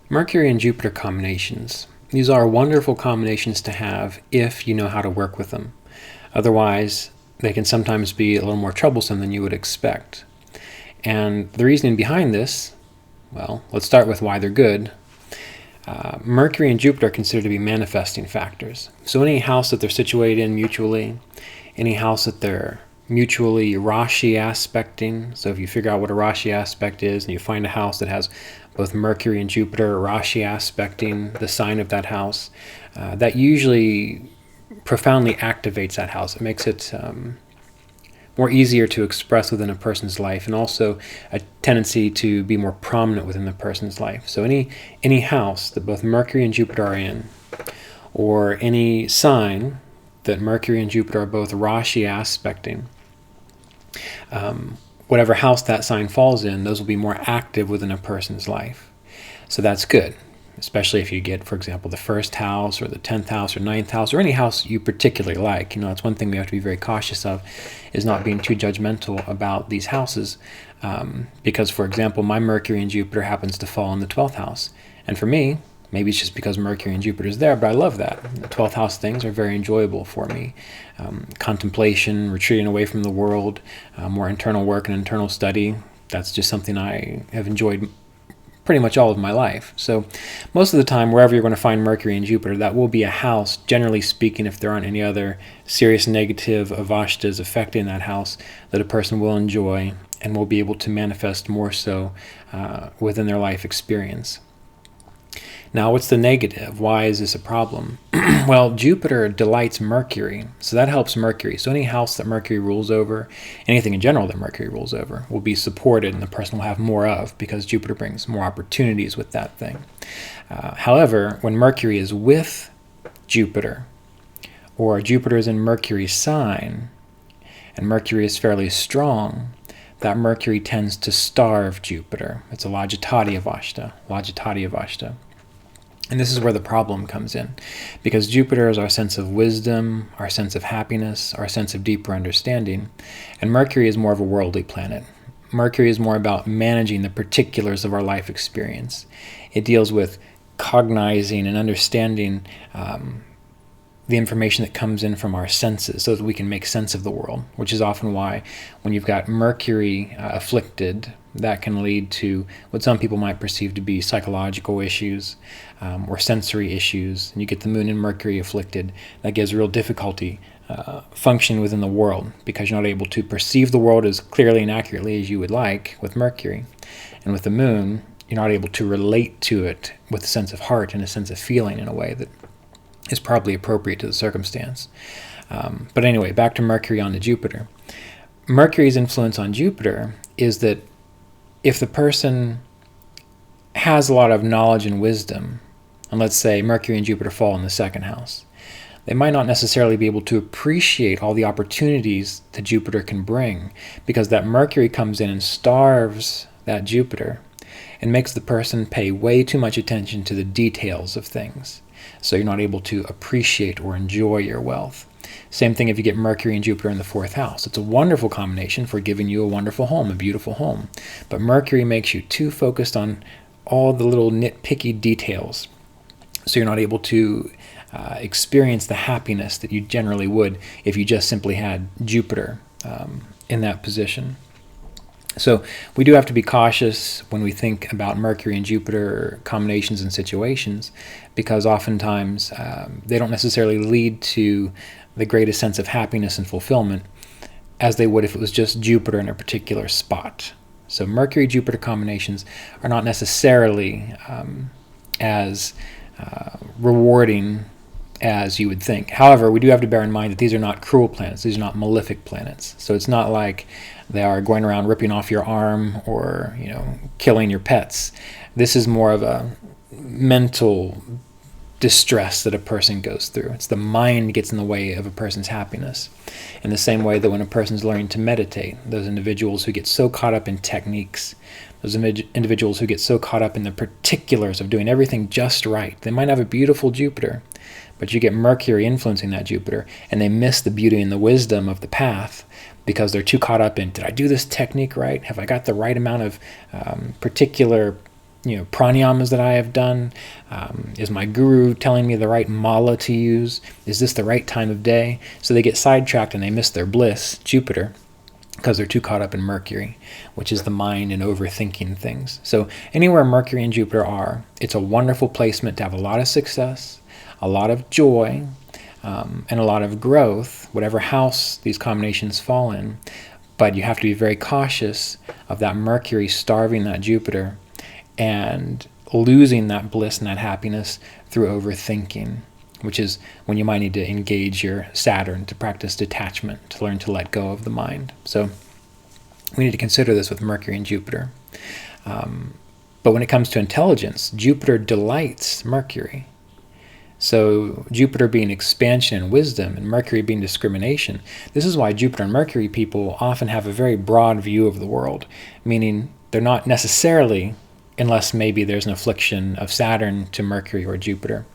Mercury and Jupiter combinations. These are wonderful combinations to have if you know how to work with them. Otherwise, they can sometimes be a little more troublesome than you would expect. And the reasoning behind this, well, let's start with why they're good. Mercury and Jupiter are considered to be manifesting factors. So any house that they're situated in mutually, any house that they're mutually Rashi aspecting. So if you figure out what a Rashi aspect is and you find a house that has both Mercury and Jupiter Rashi aspecting the sign of that house, that usually profoundly activates that house. It makes it more easier to express within a person's life, and also a tendency to be more prominent within the person's life. So any house that both Mercury and Jupiter are in, or any sign that Mercury and Jupiter are both Rashi aspecting, whatever house that sign falls in, those will be more active within a person's life. So that's good, especially if you get, for example, the first house or the 10th house or 9th house or any house you particularly like. That's one thing we have to be very cautious of, is not being too judgmental about these houses. Because, for example, my Mercury and Jupiter happens to fall in the 12th house. And for me, maybe it's just because Mercury and Jupiter is there, but I love that. The 12th house things are very enjoyable for me. Contemplation, retreating away from the world, more internal work and internal study. That's just something I have enjoyed pretty much all of my life. So most of the time, wherever you're going to find Mercury and Jupiter, that will be a house, generally speaking, if there aren't any other serious negative avashtas affecting that house, that a person will enjoy and will be able to manifest more so within their life experience. Now, what's the negative? Why is this a problem? Well, Jupiter delights Mercury, so that helps Mercury. So any house that Mercury rules over, anything in general that Mercury rules over, will be supported, and the person will have more of, because Jupiter brings more opportunities with that thing. However, when Mercury is with Jupiter, or Jupiter is in Mercury's sign, and Mercury is fairly strong, that Mercury tends to starve Jupiter. It's a Lajatati Avashta. And this is where the problem comes in, because Jupiter is our sense of wisdom, our sense of happiness, our sense of deeper understanding, and Mercury is more of a worldly planet. Mercury is more about managing the particulars of our life experience. It deals with cognizing and understanding the information that comes in from our senses so that we can make sense of the world, which is often why when you've got Mercury afflicted, that can lead to what some people might perceive to be psychological issues or sensory issues. And you get the moon and Mercury afflicted, that gives real difficulty functioning within the world, because you're not able to perceive the world as clearly and accurately as you would like with Mercury. And with the moon, you're not able to relate to it with a sense of heart and a sense of feeling in a way that is probably appropriate to the circumstance. But anyway, back to Mercury on to Jupiter. Mercury's influence on Jupiter is that if the person has a lot of knowledge and wisdom, and let's say Mercury and Jupiter fall in the second house, they might not necessarily be able to appreciate all the opportunities that Jupiter can bring, because that Mercury comes in and starves that Jupiter and makes the person pay way too much attention to the details of things. So you're not able to appreciate or enjoy your wealth. Same thing if you get Mercury and Jupiter in the fourth house. It's a wonderful combination for giving you a wonderful home, a beautiful home. But Mercury makes you too focused on all the little nitpicky details. So you're not able to experience the happiness that you generally would if you just simply had Jupiter in that position. So we do have to be cautious when we think about Mercury and Jupiter combinations and situations, because oftentimes they don't necessarily lead to the greatest sense of happiness and fulfillment as they would if it was just Jupiter in a particular spot. So Mercury-Jupiter combinations are not necessarily as rewarding as you would think. However, we do have to bear in mind that these are not cruel planets. These are not malefic planets. So it's not like they are going around ripping off your arm or, killing your pets. This is more of a mental distress that a person goes through. It's the mind gets in the way of a person's happiness. In the same way that when a person's learning to meditate, those individuals who get so caught up in techniques, those individuals who get so caught up in the particulars of doing everything just right, they might have a beautiful Jupiter, but you get Mercury influencing that Jupiter, and they miss the beauty and the wisdom of the path because they're too caught up in, did I do this technique right? Have I got the right amount of particular pranayamas that I have done? Is my guru telling me the right mala to use? Is this the right time of day? So they get sidetracked and they miss their bliss, Jupiter, because they're too caught up in Mercury, which is the mind and overthinking things. So anywhere Mercury and Jupiter are, it's a wonderful placement to have a lot of success, a lot of joy, and a lot of growth, whatever house these combinations fall in. But you have to be very cautious of that Mercury starving that Jupiter and losing that bliss and that happiness through overthinking, which is when you might need to engage your Saturn to practice detachment, to learn to let go of the mind. So we need to consider this with Mercury and Jupiter. But when it comes to intelligence, Jupiter delights Mercury. So Jupiter being expansion and wisdom, and Mercury being discrimination. This is why Jupiter and Mercury people often have a very broad view of the world, meaning they're not necessarily, unless maybe there's an affliction of Saturn to Mercury or Jupiter,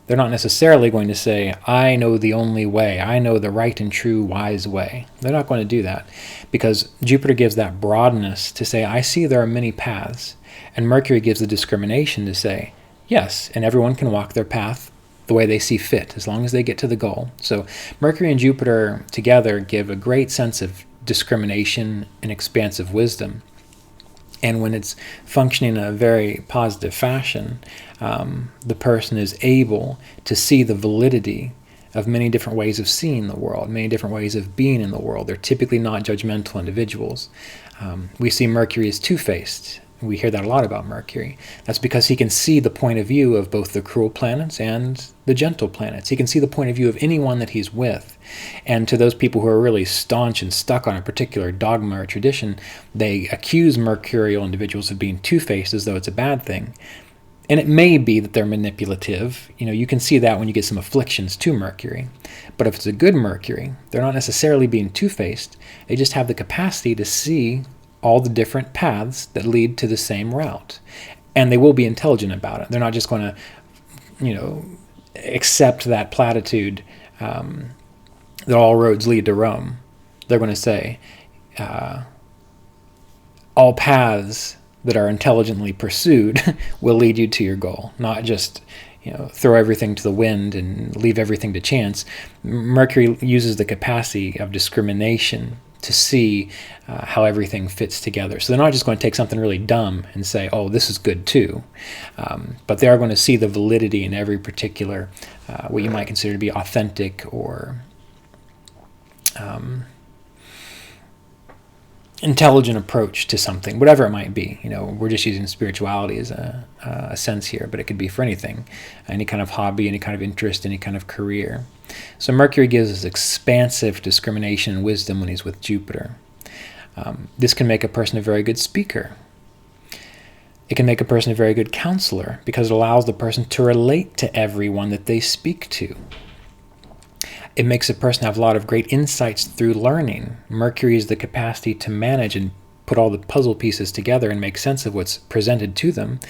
they're not necessarily going to say, I know the only way, I know the right and true wise way. They're not going to do that, because Jupiter gives that broadness to say, I see there are many paths, and Mercury gives the discrimination to say, yes, and everyone can walk their path the way they see fit, as long as they get to the goal. So Mercury and Jupiter together give a great sense of discrimination and expansive wisdom. And when it's functioning in a very positive fashion, the person is able to see the validity of many different ways of seeing the world, many different ways of being in the world. They're typically not judgmental individuals. We see Mercury as two-faced. We hear that a lot about Mercury. That's because he can see the point of view of both the cruel planets and the gentle planets. He can see the point of view of anyone that he's with. And to those people who are really staunch and stuck on a particular dogma or tradition, they accuse Mercurial individuals of being two-faced as though it's a bad thing. And it may be that they're manipulative. You can see that when you get some afflictions to Mercury. But if it's a good Mercury, they're not necessarily being two-faced. They just have the capacity to see all the different paths that lead to the same route. And they will be intelligent about it. They're not just going to, accept that platitude that all roads lead to Rome. They're going to say, all paths that are intelligently pursued will lead you to your goal, not just throw everything to the wind and leave everything to chance. Mercury uses the capacity of discrimination to see how everything fits together. So they're not just going to take something really dumb and say, oh, this is good too. But they are going to see the validity in every particular, what you might consider to be authentic or intelligent approach to something, whatever it might be. We're just using spirituality as a sense here, but it could be for anything, any kind of hobby, any kind of interest, any kind of career. So Mercury gives us expansive discrimination and wisdom when he's with Jupiter. This can make a person a very good speaker. It can make a person a very good counselor because it allows the person to relate to everyone that they speak to. It makes a person have a lot of great insights through learning. Mercury is the capacity to manage and put all the puzzle pieces together and make sense of what's presented to them.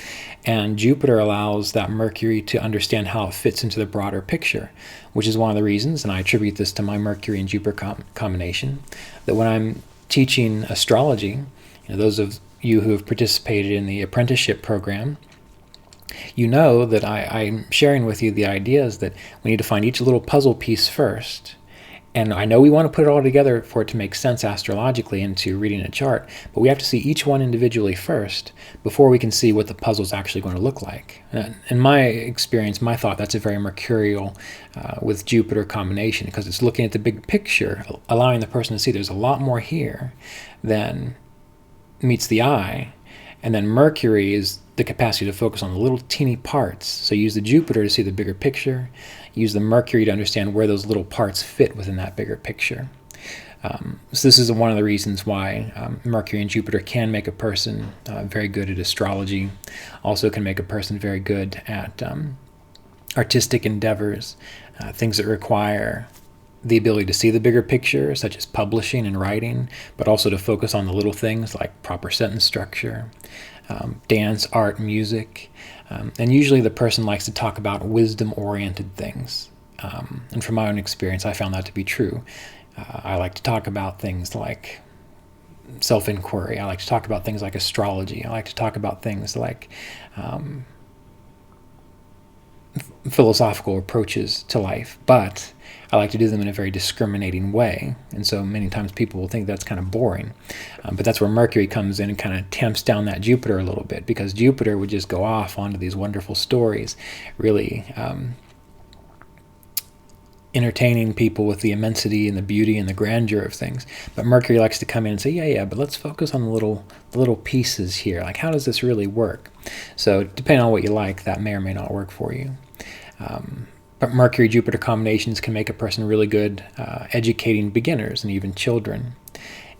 And Jupiter allows that Mercury to understand how it fits into the broader picture, which is one of the reasons, and I attribute this to my Mercury and Jupiter combination, that when I'm teaching astrology, those of you who have participated in the apprenticeship program, you know that I'm sharing with you the ideas that we need to find each little puzzle piece first. And I know we want to put it all together for it to make sense astrologically into reading a chart, but we have to see each one individually first before we can see what the puzzle's actually going to look like. In my experience, my thought, that's a very Mercurial with Jupiter combination, because it's looking at the big picture, allowing the person to see there's a lot more here than meets the eye. And then Mercury is the capacity to focus on the little teeny parts. So use the Jupiter to see the bigger picture. Use the Mercury to understand where those little parts fit within that bigger picture. So this is one of the reasons why Mercury and Jupiter can make a person very good at astrology. Also can make a person very good at artistic endeavors, things that require the ability to see the bigger picture, such as publishing and writing, but also to focus on the little things like proper sentence structure, dance, art, music. And usually the person likes to talk about wisdom-oriented things. And from my own experience, I found that to be true. I like to talk about things like self-inquiry. I like to talk about things like astrology. I like to talk about things like philosophical approaches to life, but I like to do them in a very discriminating way. And so many times people will think that's kind of boring. But that's where Mercury comes in and kind of tamps down that Jupiter a little bit, because Jupiter would just go off onto these wonderful stories, really entertaining people with the immensity and the beauty and the grandeur of things. But Mercury likes to come in and say, yeah, but let's focus on the little pieces here. Like, how does this really work? So depending on what you like, that may or may not work for you. But Mercury-Jupiter combinations can make a person really good educating beginners and even children.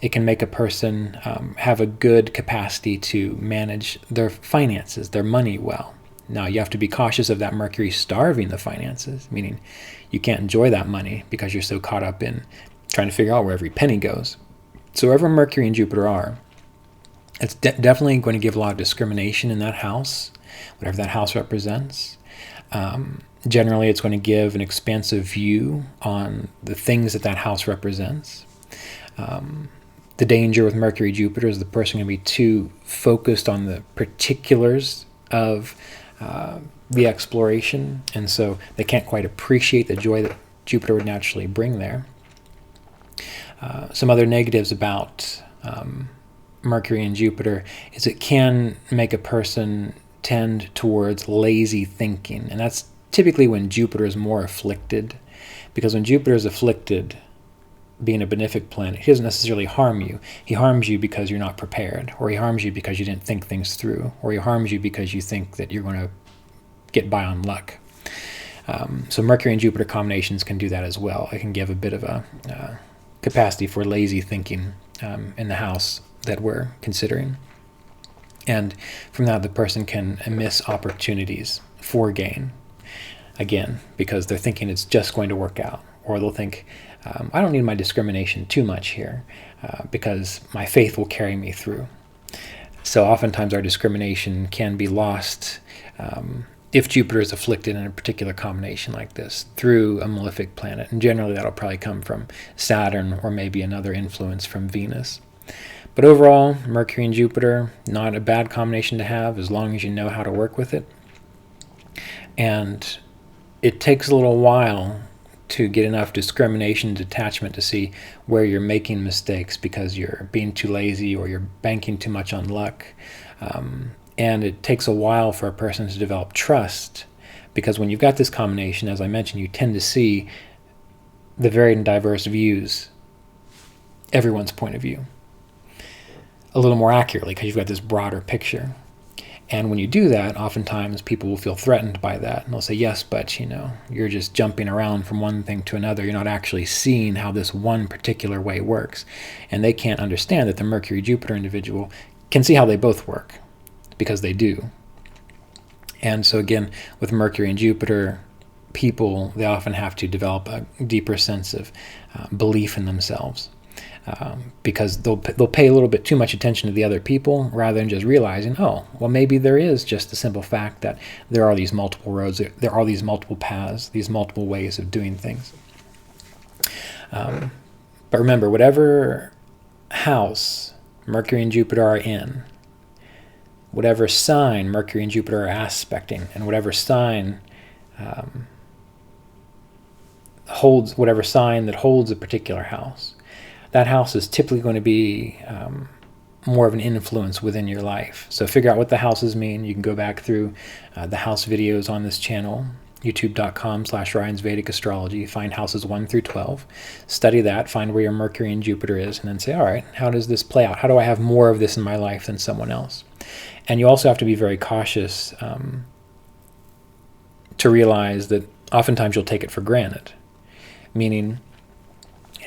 It can make a person have a good capacity to manage their finances, their money well. Now, you have to be cautious of that Mercury starving the finances, meaning you can't enjoy that money because you're so caught up in trying to figure out where every penny goes. So wherever Mercury and Jupiter are, it's definitely going to give a lot of discrimination in that house, whatever that house represents. Generally, it's going to give an expansive view on the things that house represents. The danger with Mercury-Jupiter is the person going to be too focused on the particulars of the exploration, and so they can't quite appreciate the joy that Jupiter would naturally bring there. Some other negatives about Mercury and Jupiter is it can make a person tend towards lazy thinking, and that's typically when Jupiter is more afflicted, because when Jupiter is afflicted, being a benefic planet, he doesn't necessarily harm you. He harms you because you're not prepared, or he harms you because you didn't think things through, or he harms you because you think that you're going to get by on luck. So Mercury and Jupiter combinations can do that as well. It can give a bit of a capacity for lazy thinking in the house that we're considering. And from that, the person can miss opportunities for gain, again, because they're thinking it's just going to work out. Or they'll think, I don't need my discrimination too much here because my faith will carry me through. So oftentimes our discrimination can be lost if Jupiter is afflicted in a particular combination like this through a malefic planet. And generally that'll probably come from Saturn or maybe another influence from Venus. But overall, Mercury and Jupiter, not a bad combination to have as long as you know how to work with it. And it takes a little while to get enough discrimination and detachment to see where you're making mistakes because you're being too lazy or you're banking too much on luck. And it takes a while for a person to develop trust, because when you've got this combination, as I mentioned, you tend to see the varied and diverse views, everyone's point of view, a little more accurately because you've got this broader picture. And when you do that, oftentimes people will feel threatened by that. And they'll say, yes, but you're just jumping around from one thing to another. You're not actually seeing how this one particular way works. And they can't understand that the Mercury-Jupiter individual can see how they both work, because they do. And so again, with Mercury and Jupiter, people, they often have to develop a deeper sense of belief in themselves. Because they'll pay a little bit too much attention to the other people rather than just realizing, oh, well, maybe there is just the simple fact that there are these multiple roads, there are these multiple paths, these multiple ways of doing things. But remember, whatever house Mercury and Jupiter are in, whatever sign Mercury and Jupiter are aspecting, and whatever sign whatever sign that holds a particular house, that house is typically going to be more of an influence within your life. So figure out what the houses mean. You can go back through the house videos on this channel, youtube.com/Ryan's Vedic Astrology, find houses 1 through 12, study that, find where your Mercury and Jupiter is, and then say, all right, how does this play out? How do I have more of this in my life than someone else? And you also have to be very cautious to realize that oftentimes you'll take it for granted, meaning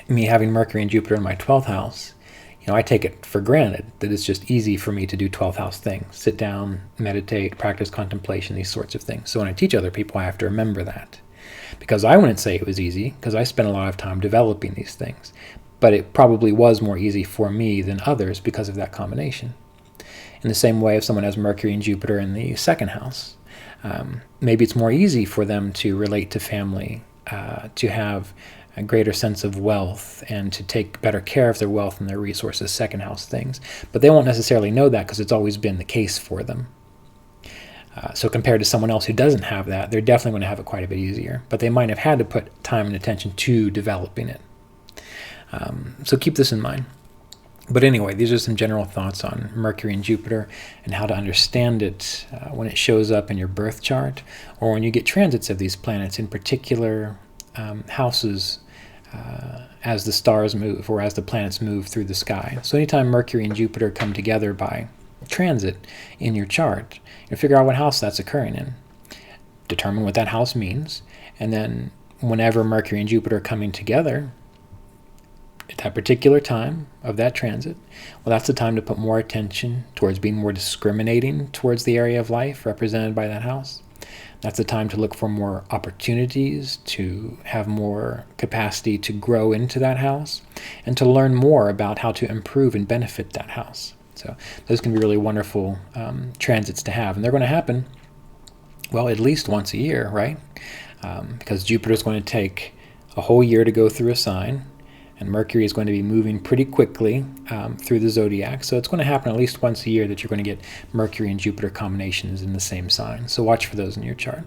me having Mercury and Jupiter in my 12th house, I take it for granted that it's just easy for me to do 12th house things, sit down, meditate, practice contemplation, these sorts of things. So when I teach other people, I have to remember that, because I wouldn't say it was easy, because I spent a lot of time developing these things, but it probably was more easy for me than others because of that combination. In the same way, if someone has Mercury and Jupiter in the 2nd house, maybe it's more easy for them to relate to family, to have a greater sense of wealth and to take better care of their wealth and their resources, second house things. But they won't necessarily know that because it's always been the case for them. So compared to someone else who doesn't have that, they're definitely going to have it quite a bit easier. But they might have had to put time and attention to developing it. So keep this in mind. But anyway, these are some general thoughts on Mercury and Jupiter and how to understand it when it shows up in your birth chart or when you get transits of these planets in particular houses as the stars move or as the planets move through the sky. So anytime Mercury and Jupiter come together by transit in your chart, you figure out what house that's occurring in, determine what that house means, and then whenever Mercury and Jupiter are coming together at that particular time of that transit, well, that's the time to put more attention towards being more discriminating towards the area of life represented by that house. That's the time to look for more opportunities, to have more capacity to grow into that house, and to learn more about how to improve and benefit that house. So those can be really wonderful transits to have. And they're going to happen, well, at least once a year, right? Because Jupiter is going to take a whole year to go through a sign, and Mercury is going to be moving pretty quickly through the zodiac. So it's going to happen at least once a year that you're going to get Mercury and Jupiter combinations in the same sign. So watch for those in your chart.